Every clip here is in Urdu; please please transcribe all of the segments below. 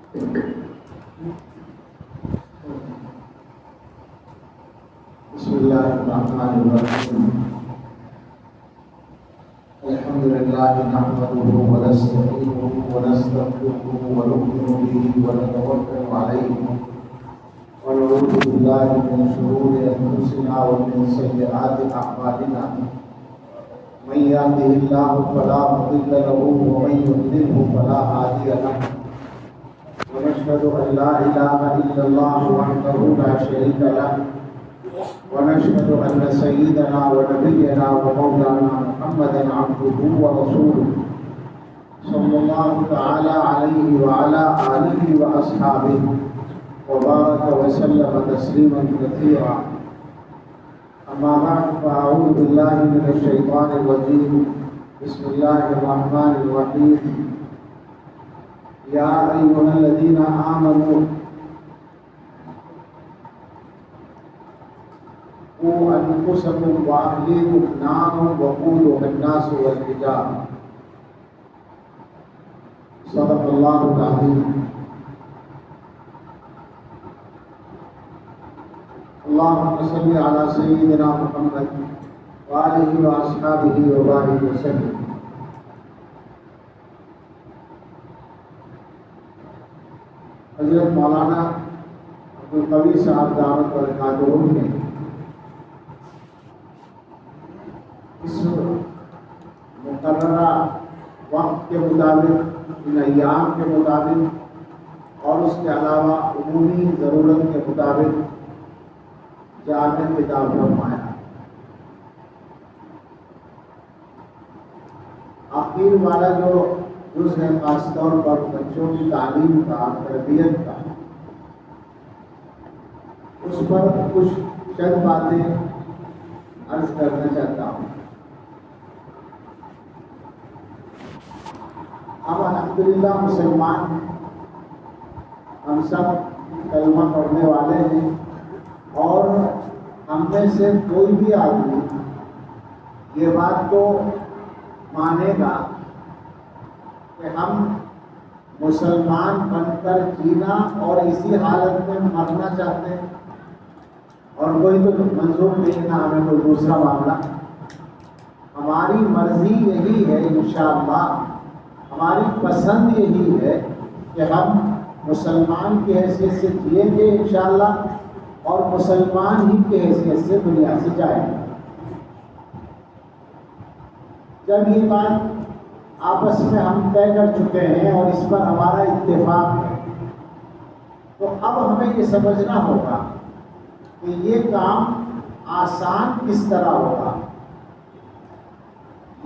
بسم الله الرحمن الرحيم. الحمد لله نحمده ونستعينه ونستغفره ونؤمن به ونتوكل عليه ونعوذ بالله من شرور انفسنا ومن سيئات اعمالنا. من يهده الله فلا مضل له ومن يضلله فلا هادي له. ونشهد ان لا اله الا الله وحده لا شريك له. ونشهد أن سيدنا ونبينا ومولانا محمدا عبده ورسوله صلى الله تعالى عليه وعلى آله وأصحابه وبارك وسلم تسليما كثيرا. أما بعد فأعوذ بالله من الشيطان الرجيم. بسم الله الرحمن الرحيم. يا أيها الذين آمنوا قوا أنفسكم وأهليكم نارا وقودها الناس والحجارة. صدق الله العظيم. اللهم صل على سيدنا محمد وآله وأصحابه وبارك وسلم. حضرت مولانا عبدالقوی صاحب دعوت برکاتہ نے اس مقررہ وقت کے مطابق، ان ایام کے مطابق اور اس کے علاوہ عمومی ضرورت کے مطابق جامع کتاب فرمایا. آخر والا جو جز ہے خاص طور پر بچوں کی تعلیم کا، تربیت کا، اس پر کچھ چند باتیں عرض کرنا چاہتا ہوں. ہم الحمدللہ مسلمان، ہم سب کلمہ پڑھنے والے ہیں، اور ہم میں سے کوئی بھی آدمی یہ بات تو مانے گا کہ ہم مسلمان بن کر جینا اور اسی حالت میں مرنا چاہتے ہیں، اور کوئی تو منظور نہیں نا ہمیں کوئی دوسرا معاملہ. ہماری مرضی یہی ہے انشاءاللہ، ہماری پسند یہی ہے کہ ہم مسلمان کی حیثیت سے جئیں گے انشاءاللہ، اور مسلمان ہی کی حیثیت سے دنیا سے جائیں گے. جب یہ بات آپس میں ہم طے کر چکے ہیں اور اس پر ہمارا اتفاق ہے، تو اب ہمیں یہ سمجھنا ہوگا کہ یہ کام آسان کس طرح ہوگا.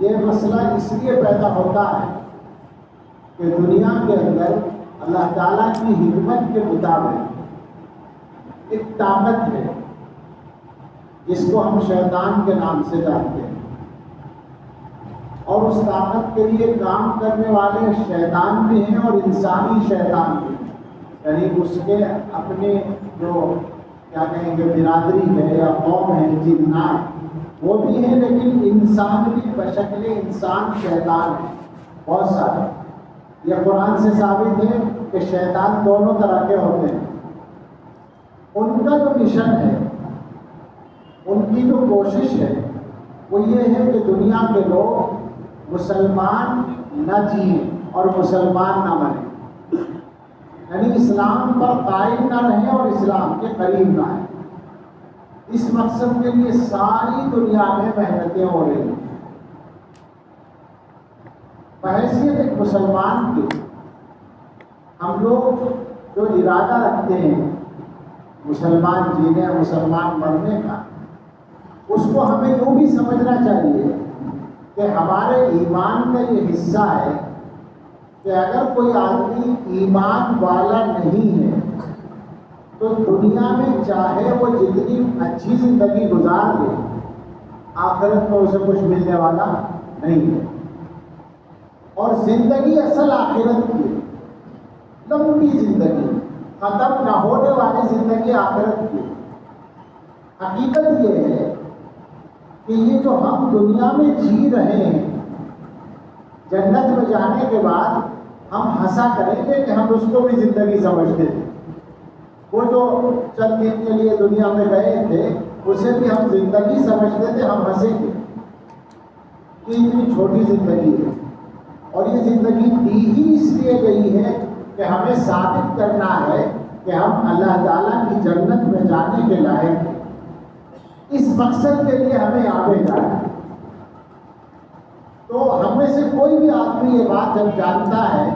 یہ مسئلہ اس لیے پیدا ہوتا ہے کہ دنیا کے اندر اللہ تعالیٰ کی حکمت کے مطابق ایک طاقت ہے جس کو ہم شیطان کے نام سے جانتے ہیں، اور اس طاقت کے لیے کام کرنے والے شیطان بھی ہیں اور انسانی شیطان بھی ہیں. یعنی اس کے اپنے جو کیا کہیں گے برادری ہے یا قوم ہے، جنات وہ بھی ہیں، لیکن انسان بھی بشکل انسان شیطان ہے بہت سارے. یہ قرآن سے ثابت ہے کہ شیطان دونوں طرح کے ہوتے ہیں. ان کا جو مشن ہے، ان کی جو کوشش ہے، وہ یہ ہے کہ دنیا کے لوگ مسلمان نہ جئیں اور مسلمان نہ بنیں، یعنی اسلام پر قائم نہ رہیں اور اسلام کے قریب نہ آئیں. اس مقصد کے لیے ساری دنیا میں محنتیں ہو رہی ہیں. بحیثیت ایک مسلمان کے ہم لوگ جو ارادہ رکھتے ہیں مسلمان جینے، مسلمان مرنے کا، اس کو ہمیں یوں بھی سمجھنا چاہیے کہ ہمارے ایمان کا یہ حصہ ہے کہ اگر کوئی آدمی ایمان والا نہیں ہے تو دنیا میں چاہے وہ جتنی اچھی زندگی گزار لے، آخرت میں اسے کچھ ملنے والا نہیں ہے. اور زندگی اصل آخرت کی ہے، لمبی زندگی، ختم نہ ہونے والی زندگی آخرت کی. حقیقت یہ ہے کہ یہ جو ہم دنیا میں جی رہے ہیں، جنت میں جانے کے بعد ہم ہنسا کریں گے کہ ہم اس کو بھی زندگی سمجھتے تھے. وہ جو چند دن کے لیے دنیا میں گئے تھے اسے بھی ہم زندگی سمجھتے تھے. ہم ہنسیں گے کہ اتنی چھوٹی زندگی ہے. اور یہ زندگی دی ہی اس لیے گئی ہے کہ ہمیں ثابت کرنا ہے کہ ہم اللہ تعالیٰ کی جنت میں جانے کے لائق ہیں. اس مقصد کے لیے ہمیں آگے جانا ہے. تو ہم میں سے کوئی بھی آدمی یہ بات جب جانتا ہے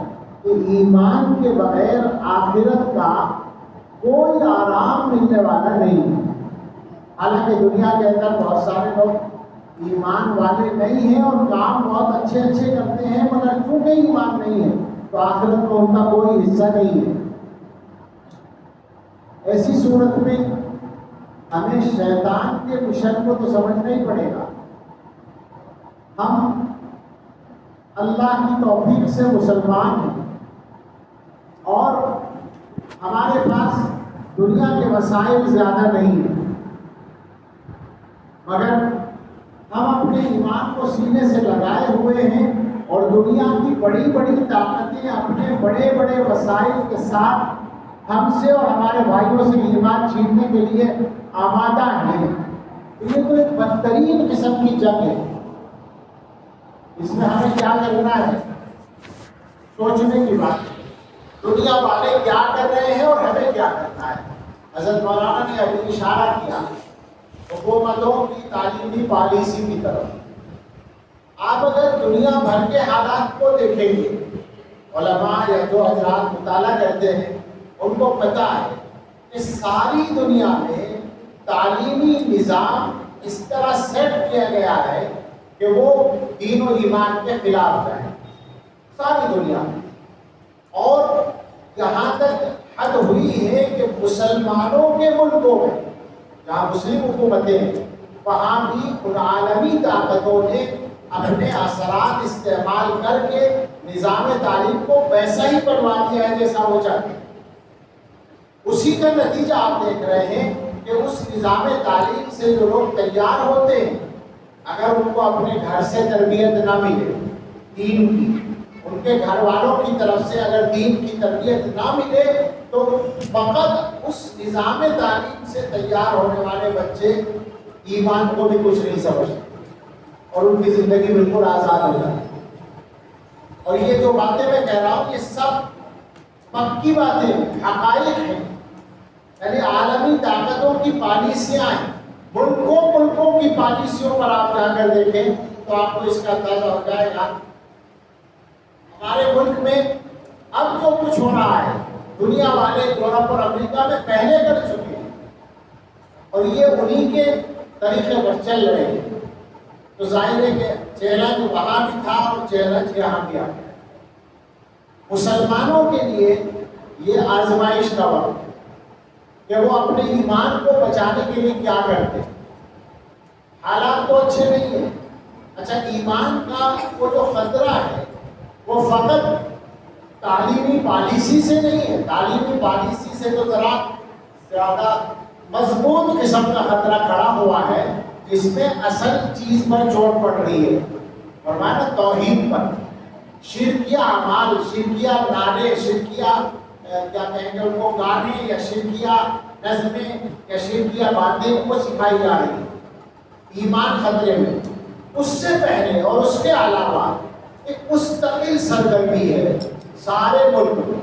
کہ ایمان کے بغیر آخرت کا کوئی آرام ملنے والا نہیں ہے. حالانکہ دنیا کے اندر بہت سارے لوگ ایمان والے نہیں ہیں اور کام بہت اچھے اچھے کرتے ہیں، مگر چونکہ ایمان نہیں ہے تو آخرت میں ان کا کوئی حصہ نہیں ہے. ایسی صورت میں ہمیں شیطان کے مشن کو تو سمجھنا ہی پڑے گا. ہم اللہ کی توفیق سے مسلمان ہیں اور ہمارے پاس دنیا کے وسائل زیادہ نہیں ہیں، مگر ہم اپنے ایمان کو سینے سے لگائے ہوئے ہیں اور دنیا کی بڑی بڑی طاقتیں اپنے بڑے بڑے وسائل کے ساتھ ہم سے اور ہمارے بھائیوں سے ایمان چھیننے کے لیے آمادہ ہیں. یہ تو ایک بدترین قسم کی جنگ ہے. اس میں ہمیں کیا کرنا ہے؟ سوچنے کی بات ہے. دنیا والے کیا کر رہے ہیں اور ہمیں کیا کرنا ہے. حضرت مولانا نے ابھی اشارہ کیا حکومتوں کی تعلیمی پالیسی کی طرف. آپ اگر دنیا بھر کے حالات کو دیکھیں گے، علماء یا جو حضرات مطالعہ کرتے ہیں ان کو پتہ ہے کہ ساری دنیا میں تعلیمی نظام اس طرح سیٹ کیا گیا ہے کہ وہ دین و ایمان کے خلاف جائے ساری دنیا میں. اور یہاں تک حد ہوئی ہے کہ مسلمانوں کے ملکوں میں جہاں مسلم حکومتیں ہیں وہاں بھی ان عالمی طاقتوں نے اپنے اثرات استعمال کر کے نظام تعلیم کو ویسا ہی بنوا دیا ہے جیسا وہ چاہتے ہیں. اسی کا نتیجہ آپ دیکھ رہے ہیں کہ اس نظام تعلیم سے جو لوگ تیار ہوتے ہیں اگر ان کو اپنے گھر سے تربیت نہ ملے دین کی، ان کے گھر والوں کی طرف سے اگر دین کی تربیت نہ ملے تو فقط اس نظام تعلیم سے تیار ہونے والے بچے ایمان کو بھی کچھ نہیں سمجھتے اور ان کی زندگی بالکل آزاد ہو جاتی ہے. اور یہ جو باتیں میں کہہ رہا ہوں یہ سب پکی باتیں حقائق ہیں. یعنی عالمی طاقتوں کی پالیسیاں ہیں. ملکوں کی پالیسیوں پر آپ جا کر دیکھیں تو آپ کو اس کا اندازہ ہو جائے گا. ہمارے ملک میں اب جو کچھ ہو رہا ہے دنیا والے یورپ اور امریکہ میں پہلے کر چکے ہیں اور یہ انہی کے طریقے پر چل رہے ہیں. تو ظاہر ہے کہ چیلنج وہاں بھی تھا اور چیلنج یہاں بھی آ گیا. مسلمانوں کے لیے یہ آزمائش کا وقت ہے کہ وہ اپنے ایمان کو بچانے کے لیے کیا کرتے ہیں. حالات تو اچھے نہیں ہیں. اچھا، ایمان کا وہ جو خطرہ ہے وہ فقط تعلیمی پالیسی سے نہیں ہے. تعلیمی پالیسی سے تو ذرا زیادہ مضبوط قسم کا خطرہ کھڑا ہوا ہے جس میں اصل چیز پر چوٹ پڑ رہی ہے اور مانا توحید پر. شرکیہ اعمال، شرکیہ نعرے، شرکیہ کیا کہیں گے ان کو گانے یا شرکیہ نظمیں یا شرکیہ باتیں وہ سکھائی جا رہی ہیں. ایمان خطرے میں. اس سے پہلے اور اس کے علاوہ ایک مستقل سرگرمی ہے سارے ملک میں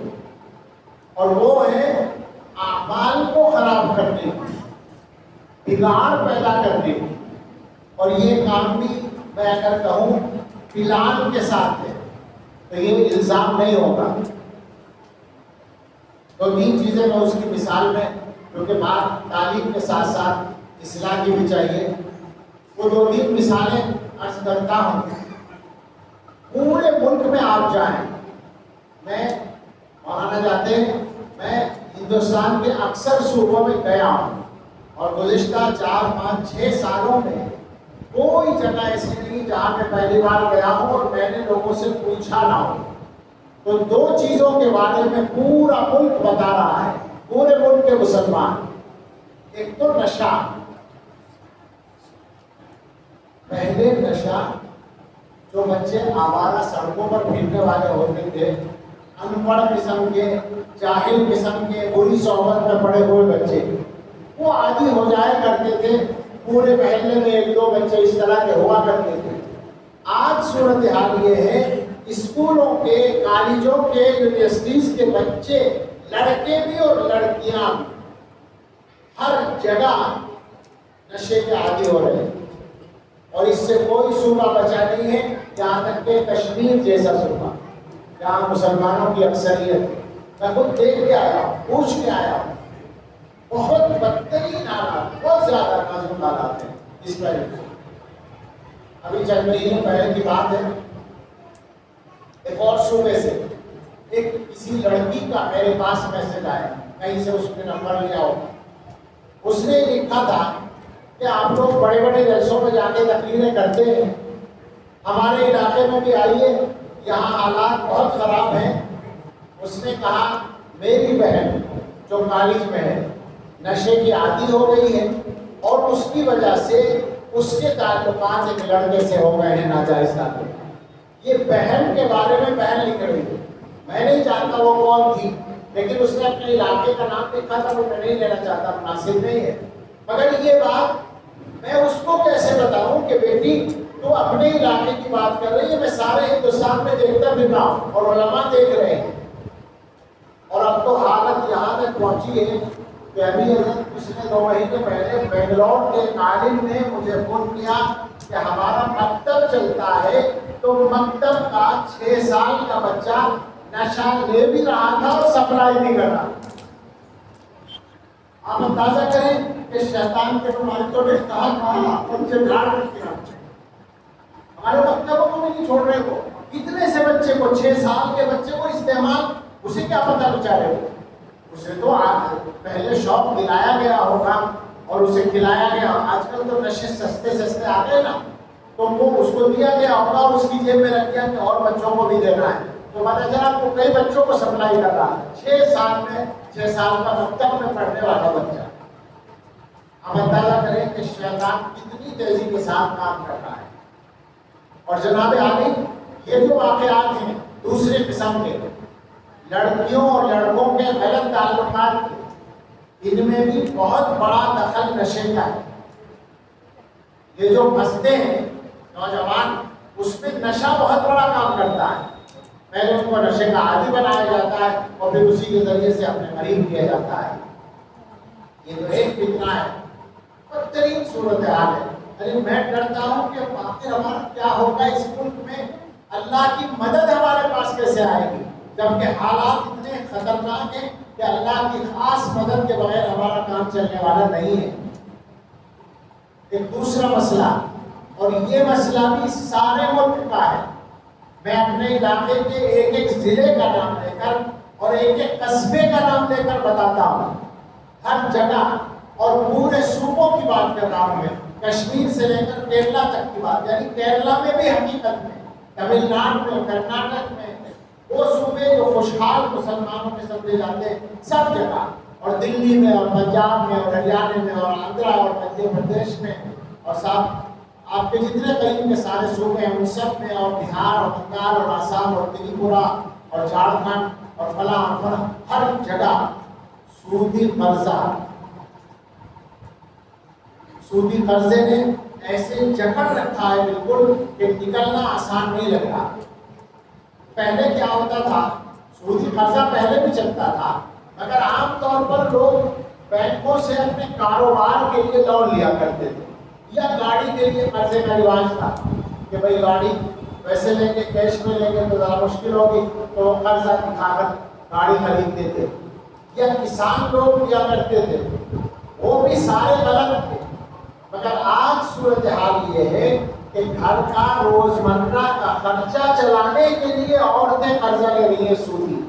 اور وہ ہے اعمال کو خراب کرنے کی، بگاڑ پیدا کرنے کی. اور یہ کام بھی میں اگر کہوں پلان کے ساتھ ہے تو یہ الزام نہیں ہوگا. تو تین چیزیں میں اس کی مثال میں، کیونکہ بات تعلیم کے ساتھ ساتھ اصلاح کی بھی چاہیے، وہ دو تین مثالیں عرض کرتا ہوں. پورے ملک میں آپ جائیں، میں مولانا جاتے ہیں، میں ہندوستان کے اکثر صوبوں میں گیا ہوں اور گزشتہ 4-5-6 سالوں میں کوئی جگہ ایسی نہیں جہاں میں پہلی بار گیا ہوں اور میں نے لوگوں سے پوچھا نہ ہو. تو دو چیزوں کے بارے میں پورا ملک بتا رہا ہے، پورے ملک کے مسلمان. ایک تو نشہ. پہلے نشہ جو بچے آوارہ سڑکوں پر پھرنے والے ہوتے تھے انپڑھ قسم کے، جاہل قسم کے، بری صحبت میں پڑے ہوئے بچے، وہ عادی ہو جایا کرتے تھے. پورے محلے میں 1-2 بچے اس طرح کے ہوا کرتے تھے. آج صورتحال یہ ہے، اسکولوں کے، کالجوں کے، یونیورسٹیز کے بچے، لڑکے بھی اور لڑکیاں بھی، ہر جگہ نشے کے عادی ہو رہے ہیں. اور اس سے کوئی صوبہ بچا نہیں ہے، یہاں تک کہ کشمیر جیسا صوبہ جہاں مسلمانوں کی اکثریت ہے. میں خود دیکھ کے آیا ہوں، پوچھ کے آیا ہوں. بہت بدترین حالات، بہت زیادہ نازک حالات ہیں اس پہلے سے. ابھی چند مہینے پہلے کی بات ہے، ایک اور صوبے سے ایک کسی لڑکی کا میرے پاس میسج آیا، کہیں سے اس نے نمبر لیا ہوگا. اس نے لکھا تھا کہ آپ لوگ بڑے بڑے جلسوں میں جا کے تقریریں کرتے ہیں، ہمارے علاقے میں بھی آئیے، یہاں حالات بہت خراب ہیں. اس نے کہا میری بہن جو کالج میں ہے نشے کی عادی ہو گئی ہے، اور اس کی وجہ سے اس کے تعلقات ایک لڑکے سے ہو گئے ہیں، ناجائز تعلق. یہ بہن کے بارے میں بہن لکھ رہی ہے، میں نہیں جانتا وہ کون تھی، لیکن اس نے اپنے علاقے کا نام لکھا تھا، وہ میں نہیں لینا چاہتا، مناسب نہیں ہے. مگر یہ بات میں اس کو کیسے بتاؤں کہ بیٹی تو اپنے علاقے کی بات کر رہی ہے، میں سارے ہندوستان میں دیکھتا پھرتا ہوں اور علماء دیکھ رہے ہیں. اور اب تو حالت یہاں تک پہنچی ہے کہ ابھی حضرت پچھلے 2 مہینے پہلے بنگلور کے عالم نے مجھے فون کیا کہ ہمارا مکتب چلتا ہے، تو مکتب کا 6 سال کا بچہ نشہ لے بھی رہا تھا اور سپلائی بھی کر رہا. آپ اندازہ کریں کہ شیطان کے نمائندوں نے کہا ان سے جھاڑ کیا، ہمارے مکتبوں کو بھی نہیں چھوڑ رہے. کو کتنے سے بچے کو، 6 سال کے بچے کو استعمال، اسے کیا پتا بیچارے کو، اسے تو پہلے شوق دلایا گیا ہوگا اور اسے کھلایا گیا. آج کل تو نشے سستے سستے آ گئے نا، تو وہ اس کو دیا گیا ہوگا اور اس کی جیب میں رکھ دیا کہ اور بچوں کو بھی دینا ہے. تو پتا چلا وہ کئی بچوں کو سپلائی کر رہا ہے. 6 سال میں، 6 سال کا مکتب میں پڑھنے والا بچہ. اب اندازہ کریں کہ شیطان کتنی تیزی کے ساتھ کام کر رہا ہے. اور جناب عالی، یہ جو واقعات ہیں دوسرے قسم کے، لڑکیوں اور لڑکوں کے غلط تعلقات کے، ان میں بھی بہت بڑا دخل نشے کا ہے. یہ جو پھنستے ہیں نوجوان، اس میں نشہ بہت بڑا کام کرتا ہے. پہلے ان کو نشے کا عادی بنایا جاتا ہے اور پھر اسی کے ذریعے سے اپنے قریب کیا جاتا ہے. یہ تو ایک فتنہ ہے، بدترین صورتحال ہے. ارے میں ڈرتا ہوں کہ آخر ہمارا کیا ہوگا اس ملک میں. اللہ کی مدد ہمارے پاس کیسے آئے گی، جبکہ حالات اتنے خطرناک ہیں کہ اللہ کی خاص مدد کے بغیر ہمارا کام چلنے والا نہیں ہے. ایک دوسرا مسئلہ، اور یہ مسئلہ بھی سارے ملک کا ہے. میں اپنے علاقے کے ایک ایک ضلع کا نام لے کر اور ایک ایک قصبے کا نام لے کر بتاتا ہوں. ہر جگہ اور پورے صوبوں کی بات کر رہا ہوں میں، کشمیر سے لے کر کیرلا تک کی بات. یعنی کیرلا میں بھی حقیقت میں، تمل ناڈو میں، کرناٹک میں، وہ صوبے جو خوشحال مسلمانوں میں سمجھے جاتے ہیں، سب جگہ، اور دلی میں اور پنجاب میں اور ہریانہ میں اور آندھرا اور مدھیہ پردیش میں، اور ساتھ آپ کے جتنے قریب کے سارے صوبے ہیں ان سب میں، اور بہار اور بنگال اور آسام اور تریپورا اور جھارکھنڈ اور فلاں اور فلاں، ہر جگہ سودی قرضہ، سودی قرضے نے ایسے جکڑ رکھا ہے بالکل کہ نکلنا آسان نہیں لگ رہا. پہلے کیا ہوتا تھا، سودی قرضہ پہلے بھی چلتا تھا، مگر عام طور پر لوگ بینکوں سے اپنے کاروبار کے لیے لون لیا کرتے تھے، یا گاڑی کے لیے قرضے کا رواج تھا کہ بھائی گاڑی ویسے لیں گے، کیش میں لیں گے تو ذرا مشکل ہوگی، تو قرضہ دکھا کر گاڑی خریدتے تھے. یا کسان لوگ کیا کرتے تھے، وہ بھی سارے غلط تھے. مگر آج صورتحال یہ ہے کہ گھر کا روزمرہ کا خرچہ چلانے کے لیے عورتیں قرضہ لے رہی ہیں سودی.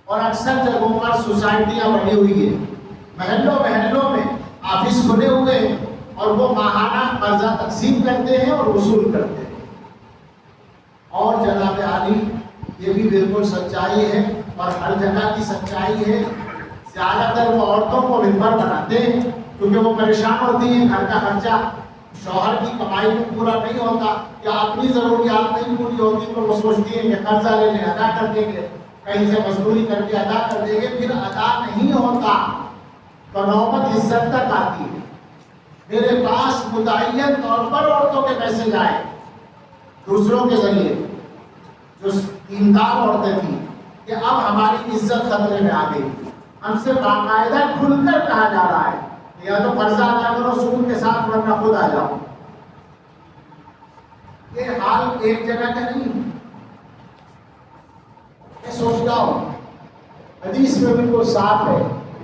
اور اکثر جگہوں پر سوسائٹیاں بنی ہوئی ہیں، محلوں میں آفس کھلے ہوئے ہیں، اور وہ ماہانہ قرضہ تقسیم کرتے ہیں اور وصول کرتے ہیں. اور جناب عالی، یہ بھی بالکل سچائی ہے اور ہر جگہ کی سچائی ہے. زیادہ تر وہ عورتوں کو ممبر بناتے ہیں کیونکہ وہ پریشان ہوتی ہیں، گھر کا خرچہ شوہر کی کمائی میں پورا نہیں ہوتا یا اپنی ضروریات نہیں پوری ہوتی، تو وہ سوچتی ہیں کہ قرضہ لے لیں، ادا کر دیں گے. کہیں سے مزدوری کر کے ادا کر دیں گے، پھر ادا نہیں ہوتا تو نوبت عزت تک آتی ہے۔ میرے پاس متعین طور پر عورتوں کے میسج آئے دوسروں کے ذریعے، جو دیندار عورتیں تھیں، کہ اب ہماری عزت خطرے میں آ گئی، ہم سے باقاعدہ کھل کر کہا جا رہا ہے یا تو قرضہ ادا کرو سود کے ساتھ ورنہ خود آ جاؤ۔ یہ حال ایک جگہ کا نہیں، میں سوچتا ہوں حدیث میں بالکل صاف ہے،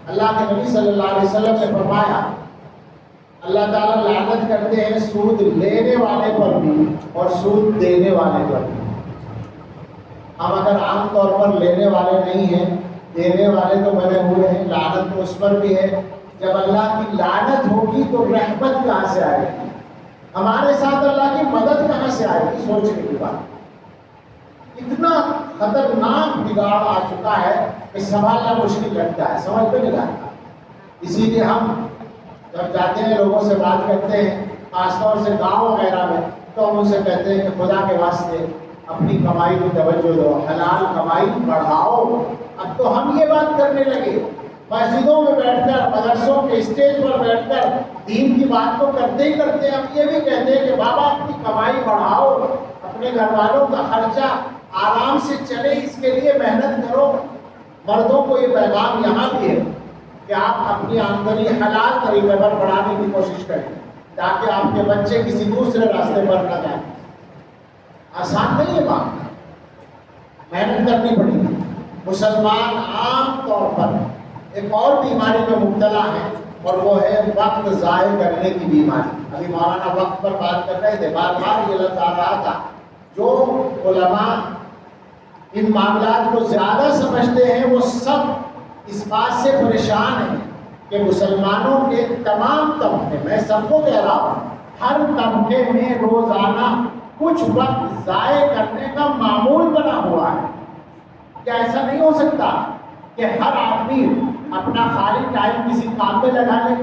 اللہ کے نبی صلی اللہ علیہ وسلم نے فرمایا اللہ تعالیٰ لعنت کرتے ہیں سود لینے والے پر بھی اور سود دینے والے پر بھی۔ ہم اگر عام طور پر لینے والے نہیں ہیں، دینے والے تو بنے ہوئے ہیں، لعنت تو اس پر بھی ہے۔ جب اللہ کی لعنت ہوگی تو رحمت کہاں سے آئے گی؟ ہمارے ساتھ اللہ کی مدد کہاں سے آئے گی؟ سوچنے کی بات۔ اتنا خطرناک بگاڑ آ چکا ہے کہ سنبھالنا مشکل لگتا ہے، سمجھ میں نہیں آتا۔ اسی لیے ہم جب جاتے ہیں لوگوں سے بات کرتے ہیں، خاص طور سے گاؤں وغیرہ میں، تو ہم ان سے کہتے ہیں کہ خدا کے واسطے اپنی کمائی کو توجہ دو، حلال کمائی بڑھاؤ۔ اب تو ہم یہ بات کرنے لگے، مسجدوں میں بیٹھ کر، مدرسوں کے اسٹیج پر بیٹھ کر دین کی بات تو کرتے ہی کرتے ہیں، ہم یہ بھی کہتے ہیں کہ بابا اپنی کمائی بڑھاؤ، اپنے گھر والوں کا خرچہ آرام سے چلے، اس کے لیے محنت کرو۔ مردوں کو یہ پیغام یہاں بھی ہے کہ آپ اپنی آمدنی حلال طریقے پر بڑھانے کی کوشش کریں تاکہ آپ کے بچے کسی دوسرے راستے پر نہ جائیں۔ آسان نہیں ہے بات، محنت کرنی پڑے گی۔ مسلمان عام طور پر ایک اور بیماری میں مبتلا ہے اور وہ ہے وقت ضائع کرنے کی بیماری۔ ابھی مولانا وقت پر بات کر رہے تھے، بار بار یہ لفظ آ رہا تھا۔ جو علماء ان معاملات کو زیادہ سمجھتے ہیں وہ سب اس بات سے پریشان ہیں کہ مسلمانوں کے تمام طبقے، میں سب کو کہہ رہا ہوں، ہر طبقے میں روزانہ کچھ وقت ضائع کرنے کا معمول بنا ہوا ہے۔ کیا ایسا نہیں ہو سکتا کہ ہر آدمی اپنا خالی ٹائم کسی کام میں لگا لے؟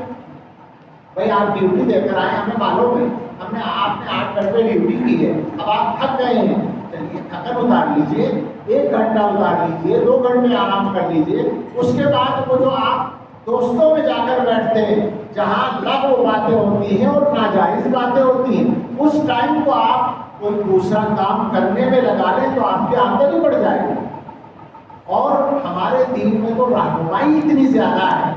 بھائی آپ ڈیوٹی دے کر آئے، ہمیں معلوم ہے، آپ نے 8 گھنٹے ڈیوٹی کی ہے، اب آپ تھک گئے ہیں، چلیے تھکن اتار لیجیے، 1 گھنٹہ اتار لیجیے، 2 گھنٹے آرام کر لیجیے۔ اس کے بعد وہ جو آپ دوستوں میں جا کر بیٹھتے ہیں، جہاں لغو باتیں ہوتی ہیں اور ناجائز باتیں ہوتی ہیں، اس ٹائم کو آپ کوئی دوسرا کام کرنے میں لگا لیں تو آپ کی آمدنی بڑھ جائے گی۔ اور ہمارے دین میں تو رہنمائی اتنی زیادہ ہے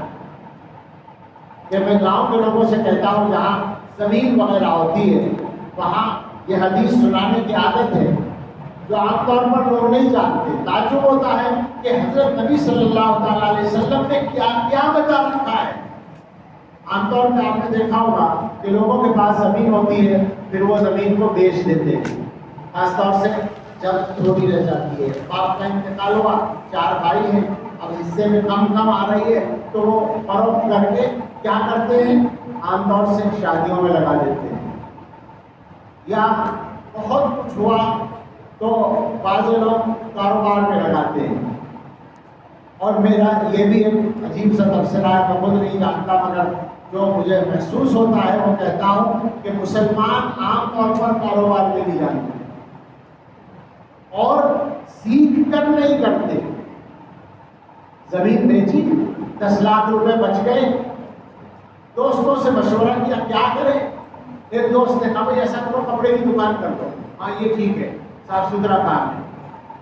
کہ میں گاؤں کے لوگوں سے کہتا ہوں جہاں زمین وغیرہ ہوتی ہے وہاں یہ حدیث سنانے کی عادت ہے جو عام طور پر لوگ نہیں جانتے۔ تعجب ہوتا ہے کہ حضرت نبی صلی اللہ تعالیٰ علیہ وسلم نے کیا کیا بتا رکھا ہے۔ عام طور پہ آپ نے دیکھا ہوگا کہ لوگوں کے پاس زمین ہوتی ہے، پھر وہ زمین کو بیچ دیتے ہیں، خاص طور سے جب تھوڑی رہ جاتی ہے، باپ کا انتقال ہوا، 4 بھائی ہیں، اب حصے میں کم آ رہی ہے تو وہ فروخت کر کے کیا کرتے ہیں، عام طور سے شادیوں میں لگا دیتے ہیں، یا بہت کچھ ہوا تو بعض لوگ کاروبار میں لگاتے ہیں۔ اور میرا یہ بھی ایک عجیب سا تبصرہ ہے، میں خود نہیں جانتا مگر جو مجھے محسوس ہوتا ہے وہ کہتا ہوں کہ مسلمان عام طور پر کاروبار میں نہیں جانتے اور سیکھ کر نہیں کرتے۔ زمین بیچی، 10 لاکھ روپے بچ گئے، دوستوں سے مشورہ کیا کیا کریں، ایک دوست نے کہا بھائی ایسا کرو کپڑے کی دکان کر دو، ہاں یہ ٹھیک ہے، صاف ستھرا کام ہے۔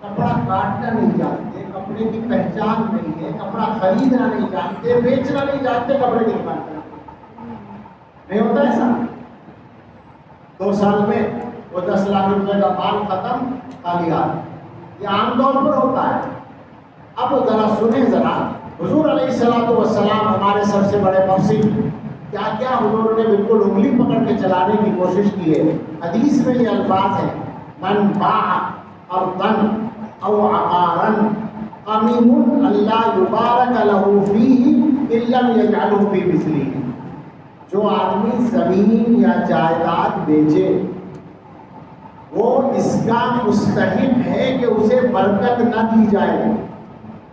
کپڑا کاٹنا نہیں جانتے، کپڑے کی پہچان نہیں ہے، کپڑا خریدنا نہیں جانتے، بیچنا نہیں جانتے، کپڑے کی دکان کرتے نہیں ہوتا ایسا۔ 2 سال میں وہ 10 لاکھ روپے کا مال ختم، خالی ہاتھ۔ یہ عام طور پر ہوتا ہے۔ اب ذرا سنیں، ذرا حضور علیہ الصلوۃ والسلام ہمارے سب سے بڑے مفسر، کیا کیا حضور نے بالکل انگلی پکڑ کے چلانے کی کوشش کی ہے۔ حدیث میں یہ الفاظ ہیں، من باع ارضا او عقارا قمیم اللہ یبارک له فیہ ان لم یجعلہ فی مثلہ۔ جو آدمی زمین یا جائیداد بیچے وہ اس کا مستحق ہے کہ اسے برکت نہ دی جائے،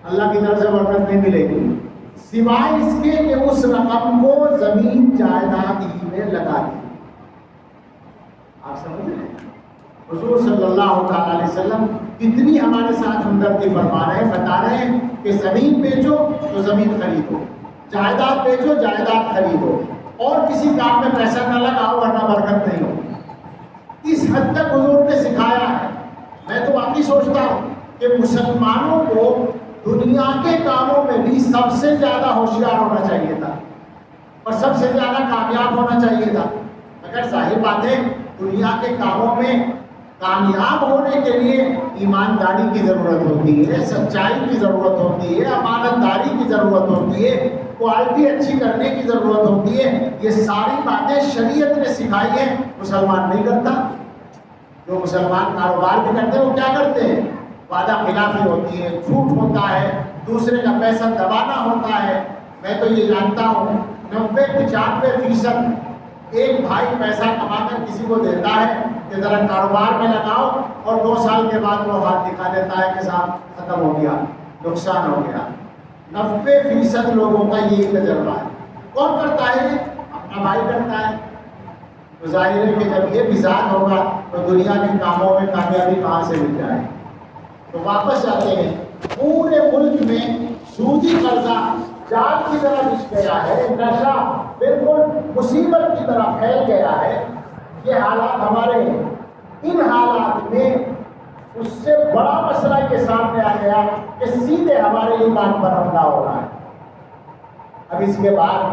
اللہ کی طرف سے برکت نہیں ملے گی، سوائے اس کے کہ اس رقم کو زمین جائیداد ہی میں لگا دی۔ آپ سمجھ رہے ہیں؟ حضور صلی اللہ تعالیٰ علیہ وسلم کتنی ہمارے ساتھ ہمدردی فرما رہے ہیں، بتا رہے ہیں کہ زمین بیچو تو زمین خریدو، جائیداد بیچو جائیداد خریدو، اور کسی کام میں پیسہ نہ لگاؤ ورنہ برکت نہیں ہو۔ اس حد تک حضور نے سکھایا ہے۔ میں تو واقعی سوچتا ہوں کہ مسلمانوں کو دنیا کے کاموں میں بھی سب سے زیادہ ہوشیار ہونا چاہیے تھا اور سب سے زیادہ کامیاب ہونا چاہیے تھا۔ مگر ظاہر بات ہے دنیا کے کاموں میں کامیاب ہونے کے لیے ایمانداری کی ضرورت ہوتی ہے، سچائی کی ضرورت ہوتی ہے، امانت داری کی ضرورت ہوتی ہے، کوالٹی اچھی کرنے کی ضرورت ہوتی ہے۔ یہ ساری باتیں شریعت نے سکھائی ہیں، مسلمان نہیں کرتا۔ جو مسلمان کاروبار بھی کرتے ہیں وہ کیا کرتے ہیں؟ وعدہ خلافی ہوتی ہے، جھوٹ ہوتا ہے، دوسرے کا پیسہ دبانا ہوتا ہے۔ میں تو یہ جانتا ہوں 90-95% ایک بھائی پیسہ کما کر کسی کو دیتا ہے کہ ذرا کاروبار میں لگاؤ، اور 2 سال کے بعد وہ ہاتھ دکھا دیتا ہے کہ صاحب ختم ہو گیا، نقصان ہو گیا۔ 90% لوگوں کا یہی تجربہ ہے۔ کون کرتا ہے؟ اپنا بھائی کرتا ہے۔ تو ظاہر ہے کہ جب یہ مزاج ہوگا تو دنیا کے کاموں میں کامیابی کہاں سے مل جائے۔ تو واپس آتے ہیں، پورے ملک میں سودی قرضہ جال کی طرح بچھ گیا ہے، نشہ بالکل مصیبت کی طرح پھیل گیا ہے۔ یہ حالات ہمارے ہیں۔ ان حالات میں اس سے بڑا مسئلہ کے سامنے آ گیا کہ سیدھے ہمارے ایمان پر حملہ ہو رہا ہے۔ اب اس کے بعد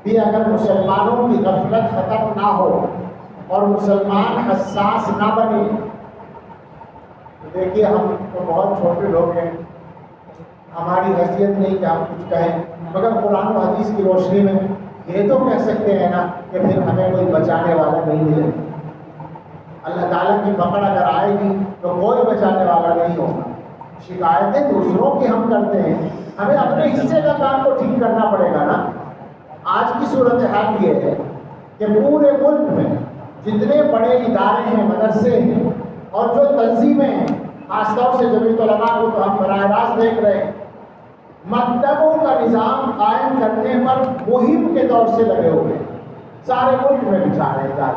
بھی اگر مسلمانوں کی غفلت ختم نہ ہو اور مسلمان حساس نہ بنے، تو دیکھیے ہم تو بہت چھوٹے لوگ ہیں، ہماری حیثیت نہیں کہ ہم کچھ کہیں، مگر قرآن و حدیث کی روشنی میں یہ تو کہہ سکتے ہیں نا کہ پھر ہمیں کوئی بچانے والا نہیں ملے۔ اللہ تعالیٰ کی پکڑ اگر آئے گی تو کوئی بچانے والا نہیں ہوگا۔ شکایتیں دوسروں کی ہم کرتے ہیں، ہمیں اپنے حصے کا کام تو ٹھیک کرنا پڑے گا نا۔ آج کی صورتحال یہ ہے کہ پورے ملک میں جتنے بڑے ادارے ہیں، مدرسے ہیں اور جو تنظیمیں ہیں، خاص طور سے جمعیت علماء کو تو ہم براہ راست دیکھ رہے ہیں، مکتبوں کا نظام قائم کرنے پر مہم کے دور سے لگے ہوئے ہیں، سارے ملک میں بچھا رہے ہیں۔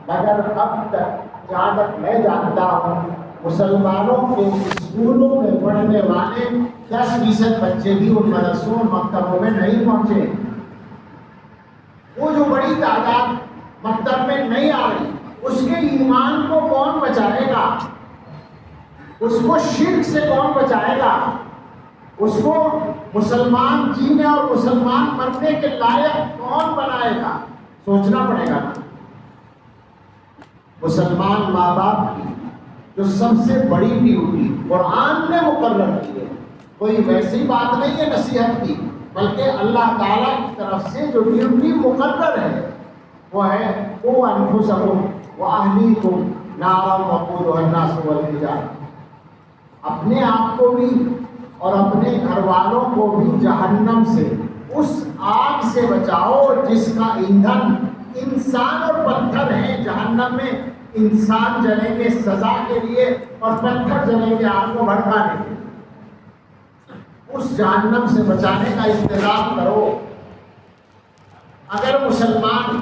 مگر اب تک جہاں تک میں جانتا ہوں مسلمانوں کے اسکولوں میں پڑھنے والے 10% بچے بھی ان مدرسوں اور مکتبوں میں نہیں پہنچے۔ وہ جو بڑی تعداد مکتب میں نہیں آ رہی، اس کے ایمان کو کون بچائے گا؟ اس کو شرک سے کون بچائے گا؟ اس کو مسلمان جینے اور مسلمان مرنے کے لائق کون بنائے گا؟ سوچنا پڑے گا نا۔ مسلمان ماں باپ کی جو سب سے بڑی ڈیوٹی قرآن نے مقرر کی ہے، کوئی ویسی بات نہیں ہے نصیحت کی، بلکہ اللہ تعالیٰ کی طرف سے جو ڈیوٹی مقرر ہے وہ ہے قوا انفسکم واہلیکم نارا وقودها الناس والحجارہ، اپنے آپ کو بھی اور اپنے گھر والوں کو بھی جہنم سے، اس آگ سے بچاؤ جس کا ایندھن انسان اور پتھر ہیں۔ جہنم میں انسان جلیں گے سزا کے لیے اور پتھر جلیں گے آگ کو بھڑکانے کے لیے۔ اس جہنم سے بچانے کا انتظام کرو۔ اگر مسلمان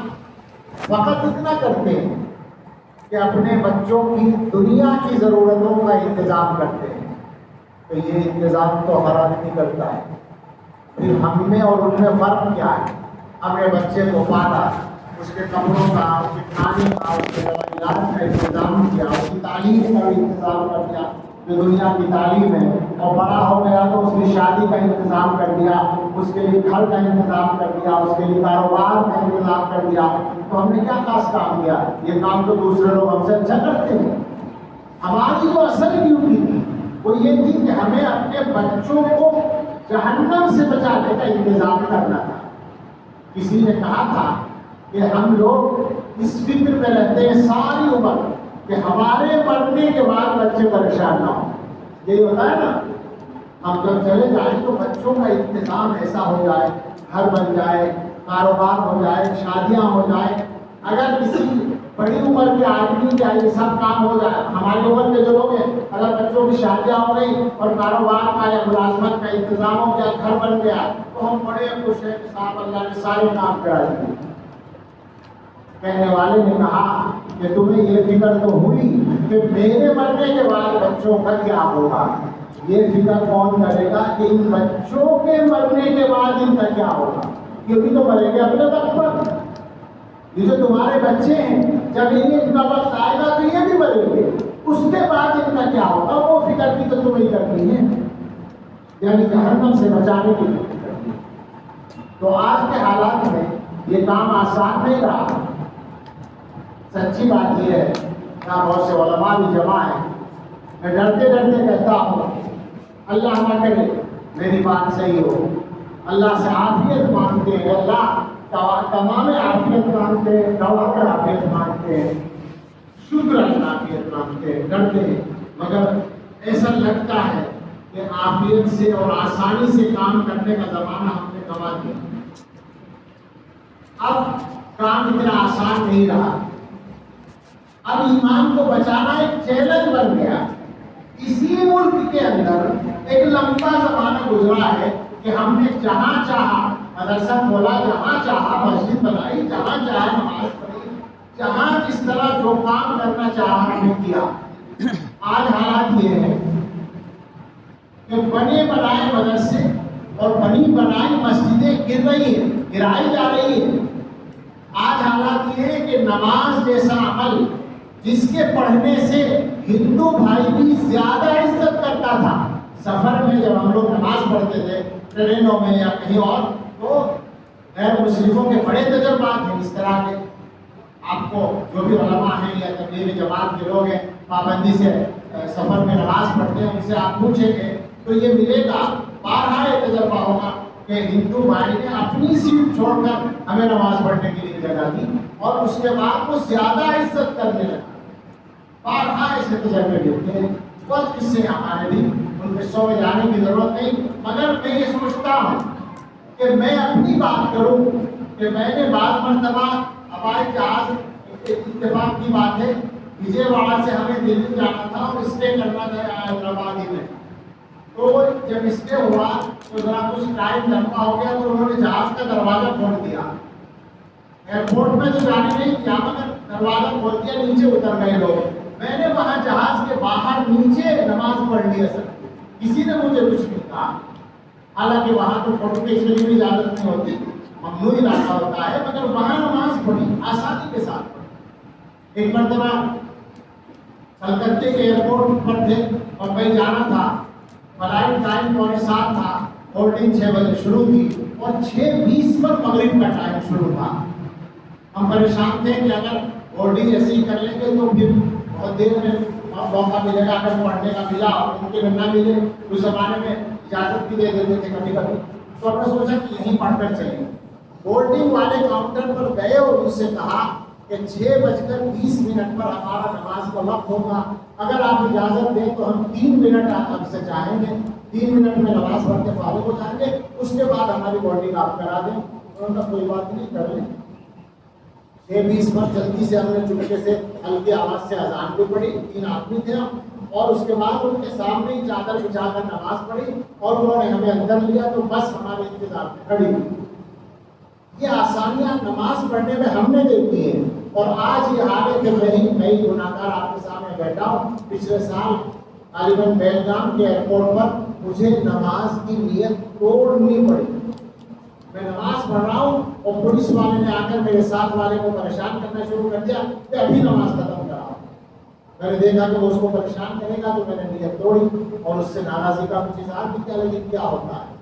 فقط اتنا کرتے ہیں کہ اپنے بچوں کی دنیا کی ضرورتوں کا انتظام کرتے ہیں تو یہ انتظام تو ہر آدمی کرتا ہے۔ پھر ہم میں اور ان میں فرق کیا ہے؟ ہم نے بچے کو پالا، اس کے کپڑوں کا، اس کے کھانے کا، اس کے علاج کا انتظام کیا، اس کی تعلیم کا بھی انتظام کر دیا جو دنیا کی تعلیم ہے، اور بڑا ہو گیا تو اس کی شادی کا انتظام کر دیا، اس کے لیے گھر کا انتظام کر دیا، اس کے لیے کاروبار کا انتظام کر دیا۔ تو ہم نے کیا خاص کام کیا؟ یہ کام تو دوسرے لوگ ہم سے اچھا کرتے ہیں۔ ہماری جو اصل ڈیوٹی تھی وہ یہ تھی کہ ہمیں اپنے بچوں کو جہنم سے بچانے کا انتظام کرنا تھا۔ کسی نے کہا تھا کہ ہم لوگ اس فکر میں رہتے ہیں ساری عمر کہ ہمارے مرنے کے بعد بچے پریشان نہ ہوں۔ یہی ہوتا ہے نا، ہم جب چلے جائیں تو بچوں کا انتظام ایسا ہو جائے، گھر بن جائے، کاروبار ہو جائے، شادیاں ہو جائیں۔ اگر کسی بڑی عمر کے آدمی کا یہ سب کام ہو جائے، ہماری عمر کے جو لوگ ہیں، اگر بچوں کی شادیاں ہو گئی اور کاروبار کا یا ملازمت کا انتظام ہو گیا، گھر بن گیا، تو ہم بڑے خوش ہیں کہ صاحب اللہ نے سارے کام کرا دیے۔ کہنے والے نے کہا کہ تمہیں یہ فکر تو ہوئی کہ میرے مرنے کے بعد بچوں کا کیا ہوگا. یہ فکر کون کرے گا کہ ان بچوں کے مرنے کے بعد ان کا کیا ہوگا؟ کیونکہ تو مریں گے اپنے وقت پر. یہ جو تمہارے بچے ہیں جب ان کا وقت آئے گا تو یہ بھی مریں گے، اس کے بعد ان کا کیا ہوگا وہ فکر بھی تو تمہیں کرنی ہے، یعنی جہنم سے بچانے کی فکر کرنی ہے. تو آج کے حالات میں یہ کام آسان نہیں رہا. سچی بات یہ ہے کہ بہت سے علماء بھی جمع ہیں. میں ڈرتے ڈرتے کہتا ہوں اللہ نہ کرے میری بات صحیح ہو. اللہ سے عافیت مانگتے ہیں، اللہ تمام عافیت مانگتے ہیں، دوا پر عافیت مانگتے ہیں، شکر اللہ عافیت مانگتے ہیں، ڈرتے ہیں. مگر ایسا لگتا ہے کہ عافیت سے اور آسانی سے کام کرنے کا زمانہ ہم نے گنوا دیا. اب کام اتنا آسان نہیں رہا. اب ایمان کو بچانا ایک چیلنج بن گیا. اسی ملک کے اندر ایک لمبا زمانہ گزرا ہے کہ ہم نے جہاں چاہا مدرسہ کھولا، جہاں چاہا مسجد بنائی، جہاں چاہا نماز پڑھی، جہاں جس طرح جو کام کرنا چاہا ہم نے کیا. آج حالات یہ ہے کہ بنے بنائے مدرسے اور بنی بنائی مسجدیں گر رہی ہیں، گرائی جا رہی ہیں. آج حالات یہ ہے کہ نماز جیسا عمل جس کے پڑھنے سے ہندو بھائی بھی زیادہ عزت کرتا تھا. سفر میں جب ہم لوگ نماز پڑھتے تھے ٹرینوں میں یا کہیں اور، تو غیر مسلموں کے بڑے تجربات ہیں اس طرح کے. آپ کو جو بھی علماء ہیں یا تبلیغی جماعت کے لوگ ہیں پابندی سے سفر میں نماز پڑھتے ہیں، ان سے آپ پوچھیں گے تو یہ ملے گا. بارہا یہ تجربہ ہوگا کہ ہندو بھائی نے اپنی سیٹ چھوڑ کر ہمیں نماز پڑھنے کے لیے جگہ دی اور اس کے بعد وہ زیادہ عزت کرنے لگا. بارہا ایسے تجربے دیتے ہیں. بہت قصے ہمارے بھی، ان قصوں میں جانے کی ضرورت نہیں. مگر میں یہ سوچتا ہوں کہ میں اپنی بات کروں کہ میں نے بعض مرتبہ ہوائی جہاز اتفاق کی بات ہے وجے واڑہ سے ہمیں دلی جانا تھا اور اسٹے کرنا تھا حیدرآباد ہی میں. تو جب اسٹے ہوا تو ذرا کچھ ٹائم لمبا ہو گیا تو انہوں نے جہاز کا دروازہ کھول دیا. ایئرپورٹ میں تو جانے نہیں دیا مگر دروازہ کھول دیا، نیچے اتر گئے لوگ. میں نے وہاں جہاز کے باہر نیچے نماز پڑھ لی. اصل کسی نے مجھے کچھ نہیں کہا. حالانکہ وہاں تو فوٹو کھینچنے کی بھی اجازت نہیں ہوتی، ممنوع علاقہ ہوتا ہے، مگر وہاں نماز پڑھی آسانی کے ساتھ پڑھی. ایک مرتبہ کلکتے کے ایئرپورٹ پر تھے، ممبئی جانا تھا، فلائٹ ٹائم 7:15 تھا، بورڈنگ 6 بجے شروع تھی اور 6:20 پر مغرب کا ٹائم شروع تھا. ہم پریشان تھے کہ اگر بورڈنگ ایسے ہی کر لیں گے تو پھر بہت دیر میں موقع ملے گا اگر پڑھنے کا ملا اور ممکن نہ ملے. اس زمانے میں اجازت بھی دے دیتے تھے کبھی کبھی. تو ہم نے سوچا کہ یہیں پڑھ کر چلیں. بورڈنگ والے کاؤنٹر پر گئے اور اس سے کہا کہ 6:20 پر ہمارا نماز کا وقت ہوگا، اگر آپ اجازت دیں تو ہم 3 منٹ آپ سے چاہیں گے، 3 منٹ میں نماز پڑھ کے فارغ ہو جائیں گے، اس کے بعد ہماری بورڈنگ آپ کرا دیں. انہوں نے کوئی بات نہیں، کر لیں. 6:20 پر جلدی سے ہم نے چپکے سے ہلکی آواز سے اذان بھی پڑھی. 3 آدمی تھے ہم، اور اس کے بعد ان کے سامنے ہی چادر بچھا کر نماز پڑھی اور انہوں نے ہمیں اندر لیا تو بس ہمارے انتظار میں کھڑی ہوئی. یہ آسانیاں نماز پڑھنے میں ہم نے دیکھی ہیں. اور آج یہ حال ہے کہ میں ہی گناہ گار آپ کے سامنے بیٹھا ہوں. پچھلے سال غالباً بیلگام کے ایئرپورٹ پر مجھے نماز کی نیت توڑنی پڑی. میں نماز پڑھ رہا ہوں اور پولیس والے نے آ کر میرے ساتھ والے کو پریشان کرنا شروع کر دیا کہ ابھی نماز ختم کرا. میں نے دیکھا کہ وہ اس کو پریشان کرے گا تو میں نے نیت توڑی اور اس سے ناراضی کا کچھ اظہار بھی کیا. لیکن کیا ہوتا ہے،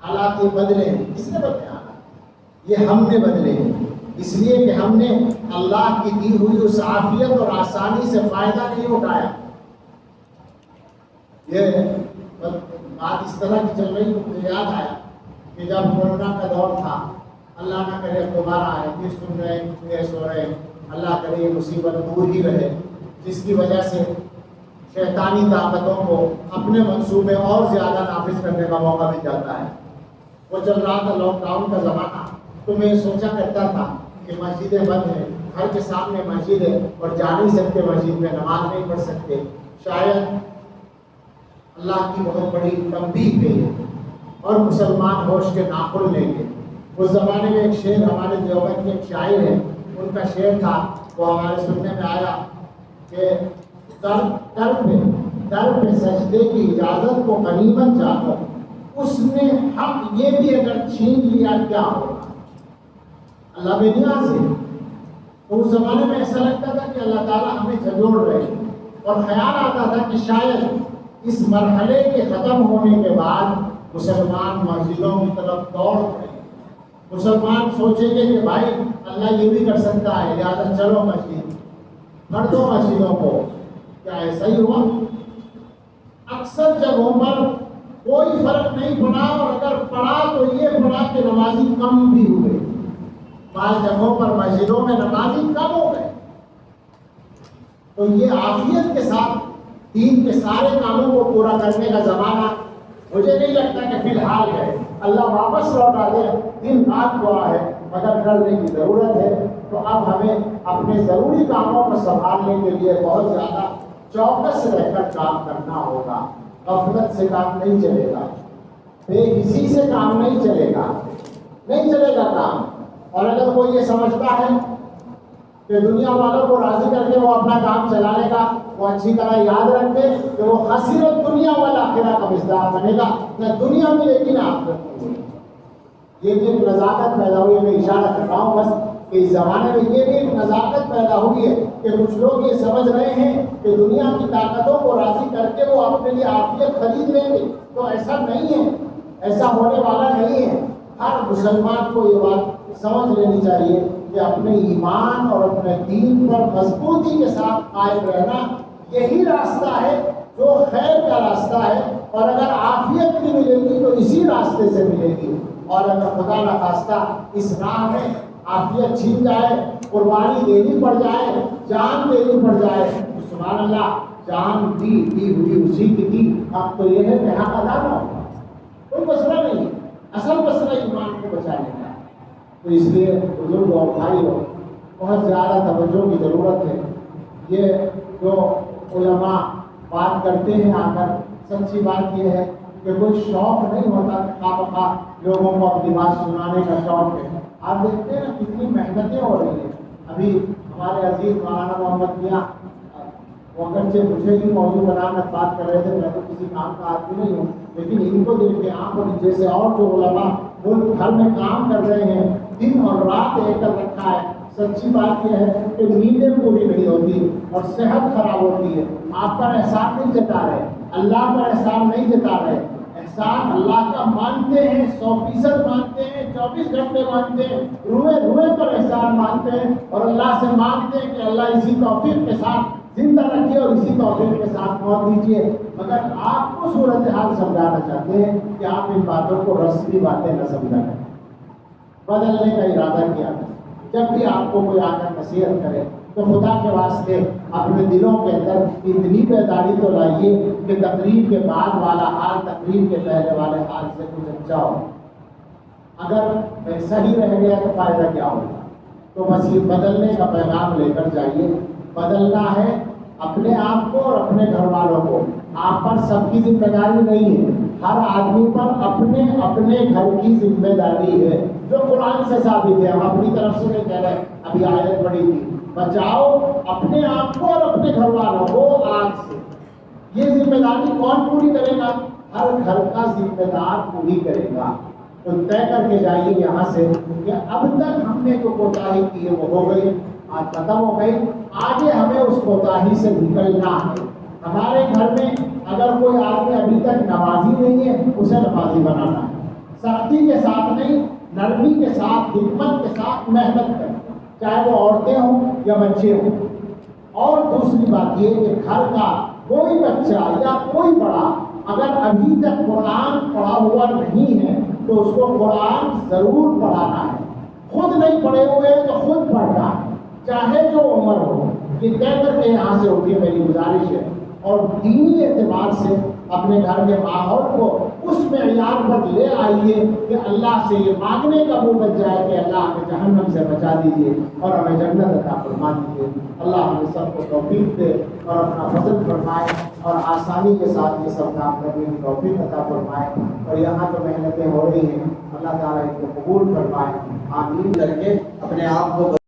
حالات یہ بدلے ہیں. کس نے بدلے حالات؟ یہ ہم نے بدلے ہیں. اس لیے کہ ہم نے اللہ کی دی ہوئی اس عافیت اور آسانی سے فائدہ نہیں اٹھایا. یہ بات اس طرح کی چل رہی تو مجھے یاد آیا کہ جب کورونا کا دور تھا، اللہ نہ کرے دوبارہ آئے، پھر سن رہے ہیں، پھر سو رہے ہیں، اللہ کرے یہ مصیبت دور ہی رہے، جس کی وجہ سے شیطانی طاقتوں کو اپنے منصوبے اور زیادہ نافذ کرنے کا موقع مل جاتا ہے. وہ چل رہا تھا لاک ڈاؤن کا زمانہ، تو میں سوچا کرتا تھا کہ مسجدیں بند ہیں، گھر کے سامنے مسجد ہے اور جا نہیں سکتے مسجد میں، نماز نہیں پڑھ سکتے. شاید اللہ کی بہت بڑی تنبیہ ہے اور مسلمان ہوش کے ناخن لیں گے. اس زمانے میں ایک شعر، ہمارے دیوبند کے ایک شاعر ہیں، ان کا شعر تھا تو ہمارے سننے میں آیا کہ در پہ سجدے کی اجازت کو غنیمت جانو، اس نے حق یہ بھی اگر چھین لیا کیا ہوگا؟ اللہ بے نیاز ہے۔ تو اس زمانے میں ایسا لگتا تھا کہ اللہ تعالیٰ ہمیں جھنجھوڑ رہے ہیں، اور خیال آتا تھا کہ شاید اس مرحلے کے ختم ہونے کے بعد مسلمان مسجدوں کی طرف دوڑ پڑے، مسلمان سوچیں گے کہ بھائی اللہ یہ بھی کر سکتا ہے، لہٰذا چلو مسجد بھر دو مسجدوں کو۔ کیا ایسا ہی ہوا؟ اکثر جگہوں پر کوئی فرق نہیں پڑا، اور اگر پڑا تو یہ پڑا کہ نمازی کم بھی ہوئے، بعض جگہوں پر مسجدوں میں نمازی کم ہو گئے۔ تو یہ عافیت کے ساتھ دین کے سارے کاموں کو پورا کرنے کا زمانہ مجھے نہیں لگتا کہ فی الحال ہے۔ اللہ واپس لوٹا دے، دن رات دعا ہے، مگر کرنے کی ضرورت ہے۔ تو اب ہمیں اپنے ضروری کاموں کو سنبھالنے کے لیے بہت زیادہ چوکس رہ کر کام کرنا ہوگا۔ غفلت سے کام نہیں چلے گا، بے حسی سے کام نہیں چلے گا، نہیں چلے گا کام۔ اور اگر کوئی یہ سمجھتا ہے کہ دنیا والوں کو راضی کر کے وہ اپنا کام چلانے کا، وہ اچھی طرح یاد رکھے کہ وہ خسرت دنیا والا آخرہ کا مصداق بنے گا، نہ دنیا ملے گی نہ آخرت ملے گی۔ یہ بھی ایک نزاکت پیدا ہوئی ہے، میں اشارہ کر رہا ہوں بس کہ اس زمانے میں یہ بھی ایک نزاکت پیدا ہوئی ہے کہ کچھ لوگ یہ سمجھ رہے ہیں کہ دنیا کی طاقتوں کو راضی کر کے وہ اپنے لیے عافیت خرید لیں گے۔ تو ایسا نہیں ہے، ایسا ہونے والا نہیں ہے۔ ہر مسلمان کو یہ بات سمجھ لینی چاہیے کہ اپنے ایمان اور اپنے دین پر مضبوطی کے ساتھ قائم رہنا یہی راستہ ہے جو خیر کا راستہ ہے، اور اگر عافیت بھی ملے گی تو اسی راستے سے ملے گی۔ اور اگر خدا نخواستہ اس راہ میں عافیت چھین جائے، قربانی دینی پڑ جائے، جان دینی پڑ جائے، تو سبحان اللہ، جان دی ہوئی اسی کی دی۔ اب تو یہ ہے کہ حق ادا نہ ہوگا، کوئی مسئلہ نہیں، اصل مسئلہ ایمان کو بچانے کا۔ تو اس لیے بزرگ اور بھائیوں، بہت زیادہ توجہ کی ضرورت ہے۔ یہ جو علماء بات کرتے ہیں آ کر، سچی بات یہ ہے کہ کوئی شوق نہیں ہوتا کہ خواہ بخواہ لوگوں کو اپنی بات سنانے کا شوق ہے۔ آپ دیکھتے ہیں نا کتنی محنتیں ہو رہی ہیں۔ ابھی ہمارے عزیز مولانا محمد میاں وقت سے مجھے بھی موضوع بنا کر بات کر رہے تھے، میں تو کسی کام کا آدمی نہیں ہوں، لیکن ان کو دیکھ کے آنکھ اور جیسے اور جو علماء ملک بھر میں کام کر رہے ہیں، دن اور رات ایک کر رکھا ہے۔ سچی بات یہ ہے کہ نیندیں پوری نہیں ہوتی اور صحت خراب ہوتی ہے۔ آپ پر احسان نہیں جتا رہے، اللہ پر احسان نہیں جتا رہے، احسان اللہ کا مانتے ہیں، 100% مانتے ہیں، 24 گھنٹے مانتے ہیں، روئے پر احسان مانتے ہیں، اور اللہ سے مانگتے ہیں کہ اللہ اسی توفیق کے ساتھ زندہ رکھیے اور اسی توفیق کے ساتھ موت دیجیے۔ مگر آپ کو صورتحال سمجھانا چاہتے ہیں کہ آپ ان باتوں کو رسمی باتیں نہ سمجھا کریں، بدلنے کا ارادہ کیا کریں۔ جب بھی آپ کو کوئی آ کر نصیحت کرے تو خدا کے واسطے اپنے دلوں کے اندر اتنی بیداری تو لائیے کہ تقریر کے بعد والا حال تقریر کے پہلے والے حال سے کچھ اچھا ہو۔ اگر صحیح رہ گیا تو فائدہ کیا ہوگا؟ تو بس یہ بدلنے کا پیغام لے کر جائیے۔ بدلنا ہے اپنے آپ کو اور اپنے گھر والوں کو۔ آپ پر سب کی ذمہ داری نہیں ہے، ہر آدمی پر اپنے اپنے گھر کی ذمہ داری ہے، جو قرآن سے ثابت ہے۔ ہم اپنی طرف سے نہیں کہہ رہے، ابھی آیت پڑھی تھی، بچاؤ اپنے آپ کو اور اپنے گھر والوں کو آگ سے۔ یہ ذمہ داری کون پوری کرے گا؟ ہر گھر کا ذمہ دار پوری کرے گا۔ تو طے کر کے جائیے یہاں سے کہ اب تک ہم نے جو کوتاہی کی ہے وہ ہو گئی، آج ختم ہو گئی، آگے ہمیں اس کوتاہی سے نکلنا ہے۔ ہمارے گھر میں اگر کوئی آدمی ابھی تک نمازی نہیں ہے، اسے نمازی بنانا ہے، سختی کے ساتھ نہیں، نرمی کے ساتھ، حکمت کے ساتھ محنت کریں، چاہے وہ عورتیں ہوں یا بچے ہوں۔ اور دوسری بات یہ کہ گھر کا کوئی بچہ یا کوئی بڑا اگر ابھی تک قرآن پڑھا ہوا نہیں ہے تو اس کو قرآن ضرور پڑھانا ہے۔ خود نہیں پڑھے ہوئے تو خود پڑھنا ہے، چاہے جو عمر ہو۔ یہ کہہ کر کے یہاں سے اٹھیے، میری گزارش ہے۔ اور دینی اعتبار سے اپنے گھر کے ماحول کو اس معیار پر لے آئیے کہ اللہ سے یہ مانگنے کا منہ بچ جائے کہ اللہ ہمیں جہنم سے بچا دیجیے اور ہمیں جنت عطا فرما دیجیے۔ اللہ ہمیں سب کو توفیق دے اور اپنا فضل فرمائے اور آسانی کے ساتھ یہ سب کام کرنے کی توفیق عطا فرمائے۔ اور یہاں جو محنتیں ہو رہی ہیں اللہ تعالیٰ ان کو قبول فرمائے، آمین کر کے اپنے آپ کو